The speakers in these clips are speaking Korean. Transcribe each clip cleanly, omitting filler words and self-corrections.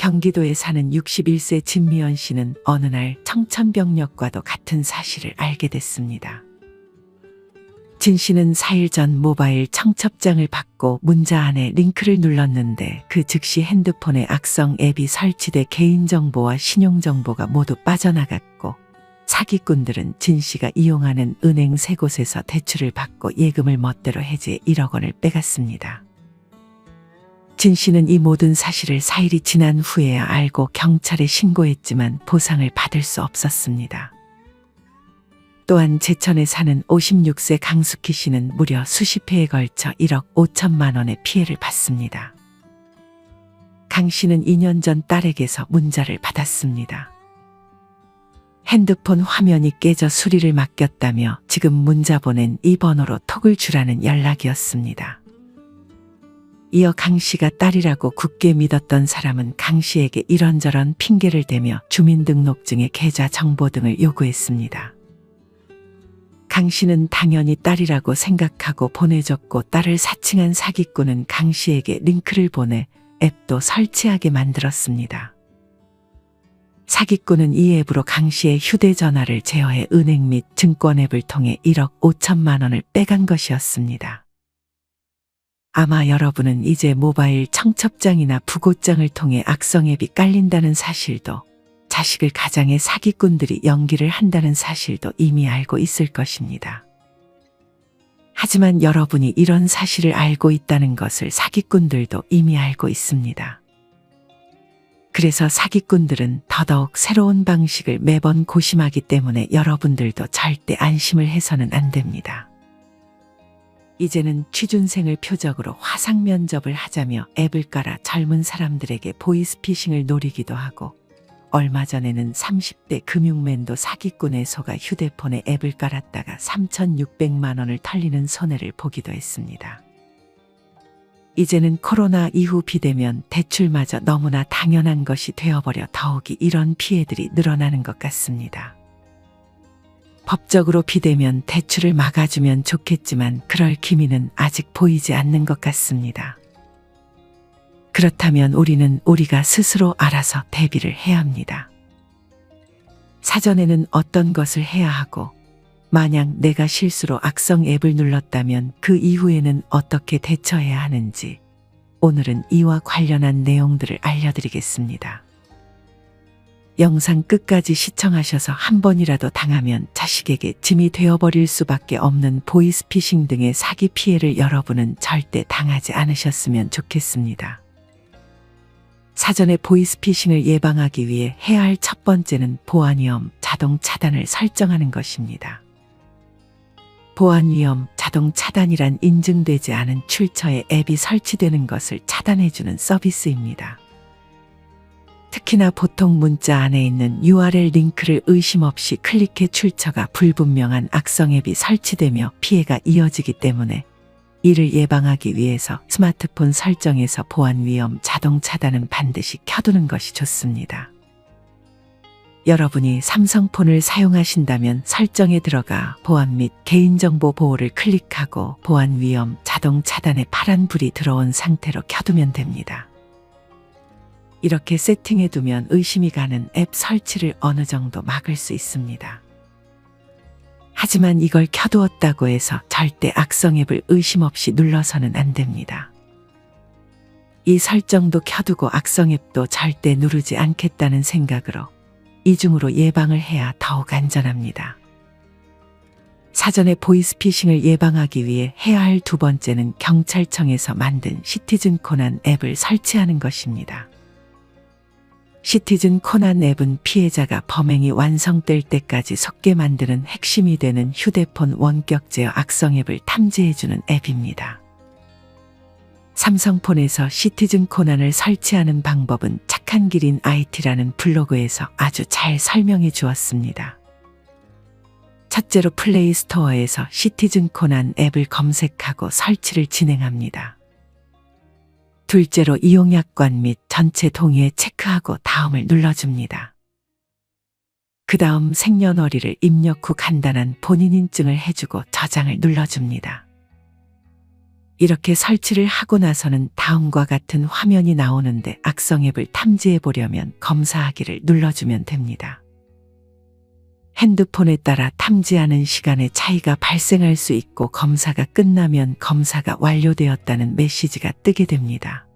경기도에 사는 61세 진미연 씨는 어느 날 청천벽력과도 같은 사실을 알게 됐습니다. 진 씨는 4일 전 모바일 청첩장을 받고 문자 안에 링크를 눌렀는데 그 즉시 핸드폰에 악성 앱이 설치돼 개인정보와 신용정보가 모두 빠져나갔고, 사기꾼들은 진 씨가 이용하는 은행 3곳에서 대출을 받고 예금을 멋대로 해지해 1억 원을 빼갔습니다. 진 씨는 이 모든 사실을 4일이 지난 후에야 알고 경찰에 신고했지만 보상을 받을 수 없었습니다. 또한 제천에 사는 56세 강숙희 씨는 무려 수십 회에 걸쳐 1억 5천만 원의 피해를 받습니다. 강 씨는 2년 전 딸에게서 문자를 받았습니다. 핸드폰 화면이 깨져 수리를 맡겼다며 지금 문자 보낸 이 번호로 톡을 주라는 연락이었습니다. 이어 강 씨가 딸이라고 굳게 믿었던 사람은 강 씨에게 이런저런 핑계를 대며 주민등록증의 계좌 정보 등을 요구했습니다. 강 씨는 당연히 딸이라고 생각하고 보내줬고, 딸을 사칭한 사기꾼은 강 씨에게 링크를 보내 앱도 설치하게 만들었습니다. 사기꾼은 이 앱으로 강 씨의 휴대전화를 제어해 은행 및 증권 앱을 통해 1억 5천만 원을 빼간 것이었습니다. 아마 여러분은 이제 모바일 청첩장이나 부고장을 통해 악성 앱이 깔린다는 사실도, 자식을 가장해 사기꾼들이 연기를 한다는 사실도 이미 알고 있을 것입니다. 하지만 여러분이 이런 사실을 알고 있다는 것을 사기꾼들도 이미 알고 있습니다. 그래서 사기꾼들은 더더욱 새로운 방식을 매번 고심하기 때문에 여러분들도 절대 안심을 해서는 안 됩니다. 이제는 취준생을 표적으로 화상 면접을 하자며 앱을 깔아 젊은 사람들에게 보이스피싱을 노리기도 하고, 얼마 전에는 30대 금융맨도 사기꾼에 속아 휴대폰에 앱을 깔았다가 3,600만 원을 털리는 손해를 보기도 했습니다. 이제는 코로나 이후 비대면 대출마저 너무나 당연한 것이 되어버려 더욱이 이런 피해들이 늘어나는 것 같습니다. 법적으로 비대면 대출을 막아주면 좋겠지만 그럴 기미는 아직 보이지 않는 것 같습니다. 그렇다면 우리는 우리가 스스로 알아서 대비를 해야 합니다. 사전에는 어떤 것을 해야 하고, 만약 내가 실수로 악성 앱을 눌렀다면 그 이후에는 어떻게 대처해야 하는지, 오늘은 이와 관련한 내용들을 알려드리겠습니다. 영상 끝까지 시청하셔서 한 번이라도 당하면 자식에게 짐이 되어버릴 수밖에 없는 보이스피싱 등의 사기 피해를 여러분은 절대 당하지 않으셨으면 좋겠습니다. 사전에 보이스피싱을 예방하기 위해 해야 할 첫 번째는 보안위험 자동 차단을 설정하는 것입니다. 보안위험 자동 차단이란 인증되지 않은 출처에 앱이 설치되는 것을 차단해주는 서비스입니다. 특히나 보통 문자 안에 있는 URL 링크를 의심 없이 클릭해 출처가 불분명한 악성 앱이 설치되며 피해가 이어지기 때문에, 이를 예방하기 위해서 스마트폰 설정에서 보안위험 자동 차단은 반드시 켜두는 것이 좋습니다. 여러분이 삼성폰을 사용하신다면 설정에 들어가 보안 및 개인정보 보호를 클릭하고 보안위험 자동 차단에 파란 불이 들어온 상태로 켜두면 됩니다. 이렇게 세팅해두면 의심이 가는 앱 설치를 어느 정도 막을 수 있습니다. 하지만 이걸 켜두었다고 해서 절대 악성 앱을 의심 없이 눌러서는 안 됩니다. 이 설정도 켜두고 악성 앱도 절대 누르지 않겠다는 생각으로 이중으로 예방을 해야 더욱 안전합니다. 사전에 보이스피싱을 예방하기 위해 해야 할 두 번째는 경찰청에서 만든 시티즌 코난 앱을 설치하는 것입니다. 시티즌 코난 앱은 피해자가 범행이 완성될 때까지 속게 만드는 핵심이 되는 휴대폰 원격 제어 악성 앱을 탐지해주는 앱입니다. 삼성폰에서 시티즌 코난을 설치하는 방법은 착한 기린 IT라는 블로그에서 아주 잘 설명해 주었습니다. 첫째로 플레이 스토어에서 시티즌 코난 앱을 검색하고 설치를 진행합니다. 둘째로 이용약관 및 전체 동의에 체크하고 다음을 눌러줍니다. 그 다음 생년월일을 입력 후 간단한 본인 인증을 해주고 저장을 눌러줍니다. 이렇게 설치를 하고 나서는 다음과 같은 화면이 나오는데 악성 앱을 탐지해 보려면 검사하기를 눌러주면 됩니다. 핸드폰에 따라 탐지하는 시간의 차이가 발생할 수 있고 검사가 끝나면 검사가 완료되었다는 메시지가 뜨게 됩니다.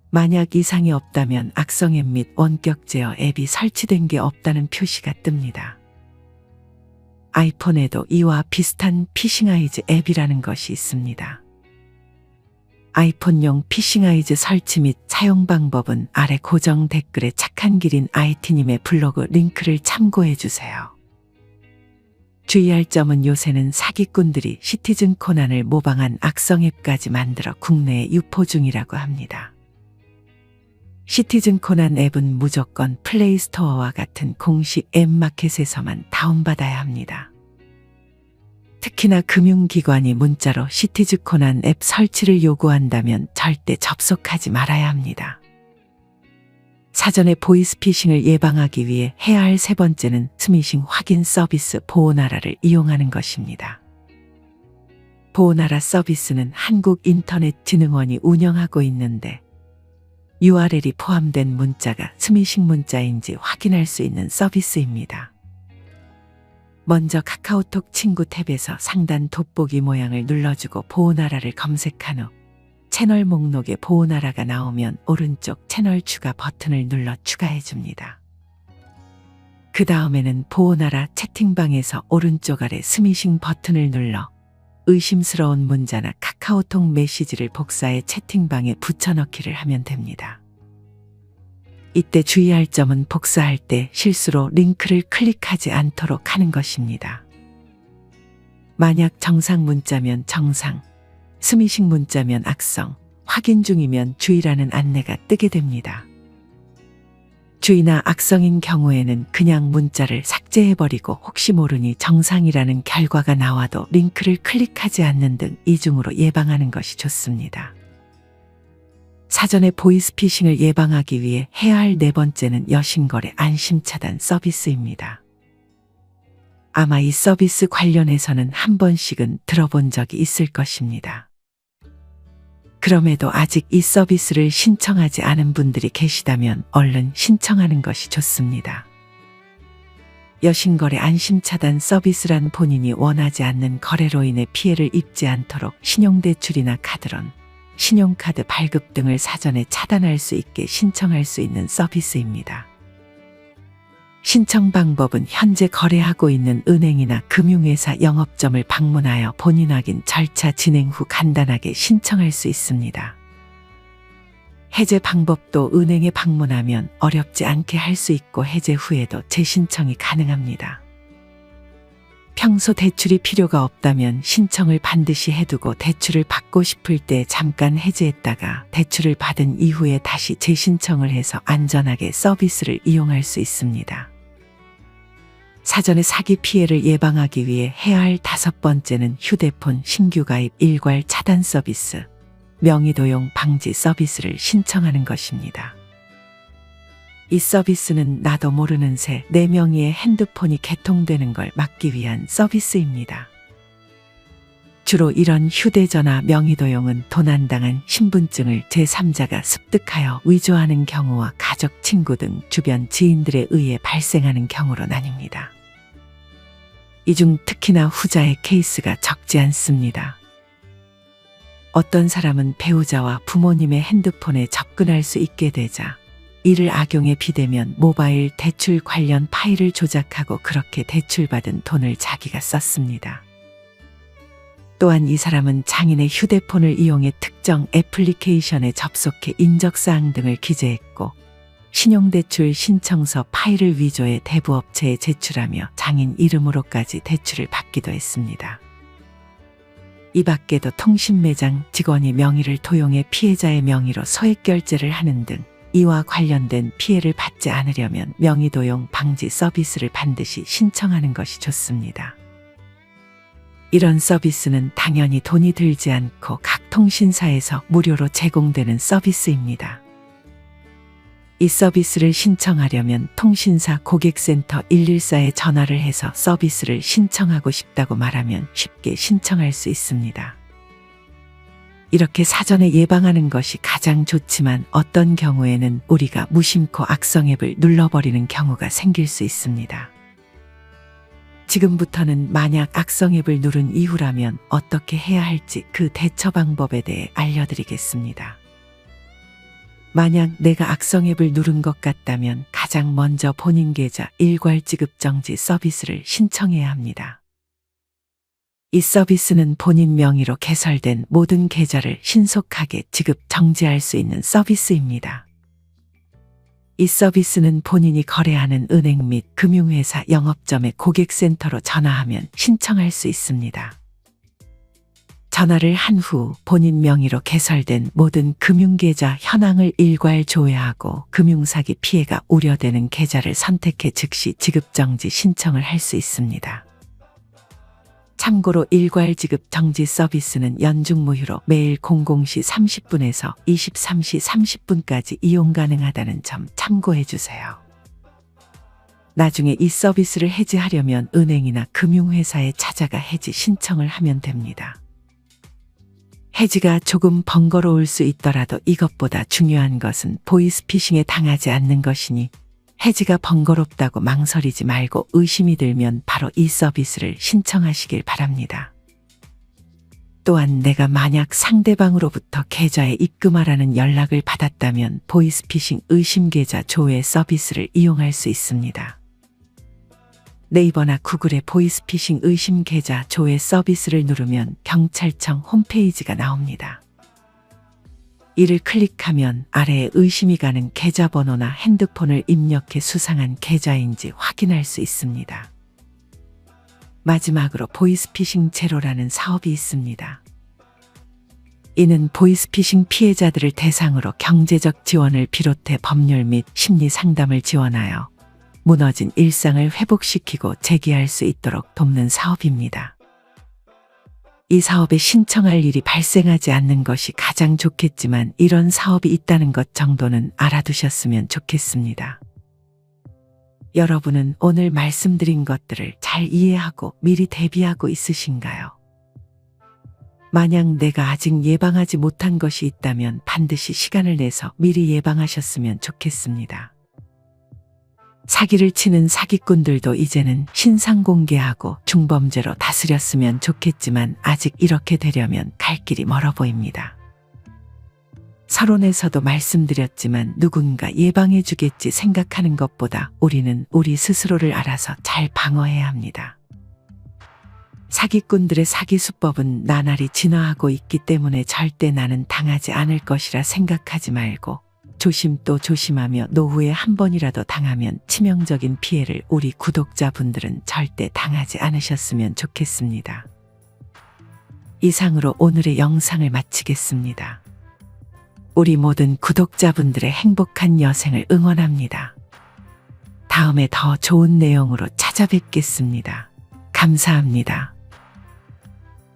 만약 이상이 없다면 악성 앱 및 원격 제어 앱이 설치된 게 없다는 표시가 뜹니다. 아이폰에도 이와 비슷한 피싱아이즈 앱이라는 것이 있습니다. 아이폰용 피싱아이즈 설치 및 사용 방법은 아래 고정 댓글에 착한 기린 IT님의 블로그 링크를 참고해 주세요. 주의할 점은 요새는 사기꾼들이 시티즌 코난을 모방한 악성 앱까지 만들어 국내에 유포 중이라고 합니다. 시티즌 코난 앱은 무조건 플레이스토어와 같은 공식 앱마켓에서만 다운받아야 합니다. 특히나 금융기관이 문자로 시티즌 코난 앱 설치를 요구한다면 절대 접속하지 말아야 합니다. 사전에 보이스피싱을 예방하기 위해 해야 할 세 번째는 스미싱 확인 서비스 보오나라를 이용하는 것입니다. 보오나라 서비스는 한국인터넷진흥원이 운영하고 있는데 URL이 포함된 문자가 스미싱 문자인지 확인할 수 있는 서비스입니다. 먼저 카카오톡 친구 탭에서 상단 돋보기 모양을 눌러주고 보오나라를 검색한 후 채널 목록에 보오나라가 나오면 오른쪽 채널 추가 버튼을 눌러 추가해줍니다. 그 다음에는 보오나라 채팅방에서 오른쪽 아래 스미싱 버튼을 눌러 의심스러운 문자나 카카오톡 메시지를 복사해 채팅방에 붙여넣기를 하면 됩니다. 이때 주의할 점은 복사할 때 실수로 링크를 클릭하지 않도록 하는 것입니다. 만약 정상 문자면 정상, 스미싱 문자면 악성, 확인 중이면 주의라는 안내가 뜨게 됩니다. 주의나 악성인 경우에는 그냥 문자를 삭제해버리고 혹시 모르니 정상이라는 결과가 나와도 링크를 클릭하지 않는 등 이중으로 예방하는 것이 좋습니다. 사전에 보이스피싱을 예방하기 위해 해야 할 네 번째는 여신거래 안심차단 서비스입니다. 아마 이 서비스 관련해서는 한 번씩은 들어본 적이 있을 것입니다. 그럼에도 아직 이 서비스를 신청하지 않은 분들이 계시다면 얼른 신청하는 것이 좋습니다. 여신거래 안심차단 서비스란 본인이 원하지 않는 거래로 인해 피해를 입지 않도록 신용대출이나 카드론, 신용카드 발급 등을 사전에 차단할 수 있게 신청할 수 있는 서비스입니다. 신청 방법은 현재 거래하고 있는 은행이나 금융회사 영업점을 방문하여 본인 확인 절차 진행 후 간단하게 신청할 수 있습니다. 해제 방법도 은행에 방문하면 어렵지 않게 할 수 있고 해제 후에도 재신청이 가능합니다. 평소 대출이 필요가 없다면 신청을 반드시 해두고 대출을 받고 싶을 때 잠깐 해지했다가 대출을 받은 이후에 다시 재신청을 해서 안전하게 서비스를 이용할 수 있습니다. 사전에 사기 피해를 예방하기 위해 해야 할 다섯 번째는 휴대폰 신규 가입 일괄 차단 서비스, 명의도용 방지 서비스를 신청하는 것입니다. 이 서비스는 나도 모르는 새 내 명의의 핸드폰이 개통되는 걸 막기 위한 서비스입니다. 주로 이런 휴대전화 명의도용은 도난당한 신분증을 제3자가 습득하여 위조하는 경우와 가족, 친구 등 주변 지인들에 의해 발생하는 경우로 나뉩니다. 이 중 특히나 후자의 케이스가 적지 않습니다. 어떤 사람은 배우자와 부모님의 핸드폰에 접근할 수 있게 되자 이를 악용해 비대면 모바일 대출 관련 파일을 조작하고 그렇게 대출받은 돈을 자기가 썼습니다. 또한 이 사람은 장인의 휴대폰을 이용해 특정 애플리케이션에 접속해 인적사항 등을 기재했고 신용대출 신청서 파일을 위조해 대부업체에 제출하며 장인 이름으로까지 대출을 받기도 했습니다. 이 밖에도 통신매장 직원이 명의를 도용해 피해자의 명의로 소액결제를 하는 등 이와 관련된 피해를 받지 않으려면 명의도용 방지 서비스를 반드시 신청하는 것이 좋습니다. 이런 서비스는 당연히 돈이 들지 않고 각 통신사에서 무료로 제공되는 서비스입니다. 이 서비스를 신청하려면 통신사 고객센터 114에 전화를 해서 서비스를 신청하고 싶다고 말하면 쉽게 신청할 수 있습니다. 이렇게 사전에 예방하는 것이 가장 좋지만 어떤 경우에는 우리가 무심코 악성 앱을 눌러버리는 경우가 생길 수 있습니다. 지금부터는 만약 악성 앱을 누른 이후라면 어떻게 해야 할지 그 대처 방법에 대해 알려드리겠습니다. 만약 내가 악성 앱을 누른 것 같다면 가장 먼저 본인 계좌 일괄 지급 정지 서비스를 신청해야 합니다. 이 서비스는 본인 명의로 개설된 모든 계좌를 신속하게 지급 정지할 수 있는 서비스입니다. 이 서비스는 본인이 거래하는 은행 및 금융회사 영업점의 고객센터로 전화하면 신청할 수 있습니다. 전화를 한 후 본인 명의로 개설된 모든 금융계좌 현황을 일괄 조회하고 금융사기 피해가 우려되는 계좌를 선택해 즉시 지급정지 신청을 할 수 있습니다. 참고로 일괄 지급 정지 서비스는 연중 무휴로 매일 00시 30분에서 23시 30분까지 이용 가능하다는 점 참고해 주세요. 나중에 이 서비스를 해지하려면 은행이나 금융회사에 찾아가 해지 신청을 하면 됩니다. 해지가 조금 번거로울 수 있더라도 이것보다 중요한 것은 보이스피싱에 당하지 않는 것이니 해지가 번거롭다고 망설이지 말고 의심이 들면 바로 이 서비스를 신청하시길 바랍니다. 또한 내가 만약 상대방으로부터 계좌에 입금하라는 연락을 받았다면 보이스피싱 의심계좌 조회 서비스를 이용할 수 있습니다. 네이버나 구글에 보이스피싱 의심계좌 조회 서비스를 누르면 경찰청 홈페이지가 나옵니다. 이를 클릭하면 아래에 의심이 가는 계좌번호나 핸드폰을 입력해 수상한 계좌인지 확인할 수 있습니다. 마지막으로 보이스피싱 제로라는 사업이 있습니다. 이는 보이스피싱 피해자들을 대상으로 경제적 지원을 비롯해 법률 및 심리 상담을 지원하여 무너진 일상을 회복시키고 재기할 수 있도록 돕는 사업입니다. 이 사업에 신청할 일이 발생하지 않는 것이 가장 좋겠지만 이런 사업이 있다는 것 정도는 알아두셨으면 좋겠습니다. 여러분은 오늘 말씀드린 것들을 잘 이해하고 미리 대비하고 있으신가요? 만약 내가 아직 예방하지 못한 것이 있다면 반드시 시간을 내서 미리 예방하셨으면 좋겠습니다. 사기를 치는 사기꾼들도 이제는 신상 공개하고 중범죄로 다스렸으면 좋겠지만 아직 이렇게 되려면 갈 길이 멀어 보입니다. 서론에서도 말씀드렸지만 누군가 예방해 주겠지 생각하는 것보다 우리는 우리 스스로를 알아서 잘 방어해야 합니다. 사기꾼들의 사기 수법은 나날이 진화하고 있기 때문에 절대 나는 당하지 않을 것이라 생각하지 말고 조심 또 조심하며 노후에 한 번이라도 당하면 치명적인 피해를 우리 구독자분들은 절대 당하지 않으셨으면 좋겠습니다. 이상으로 오늘의 영상을 마치겠습니다. 우리 모든 구독자분들의 행복한 여생을 응원합니다. 다음에 더 좋은 내용으로 찾아뵙겠습니다. 감사합니다.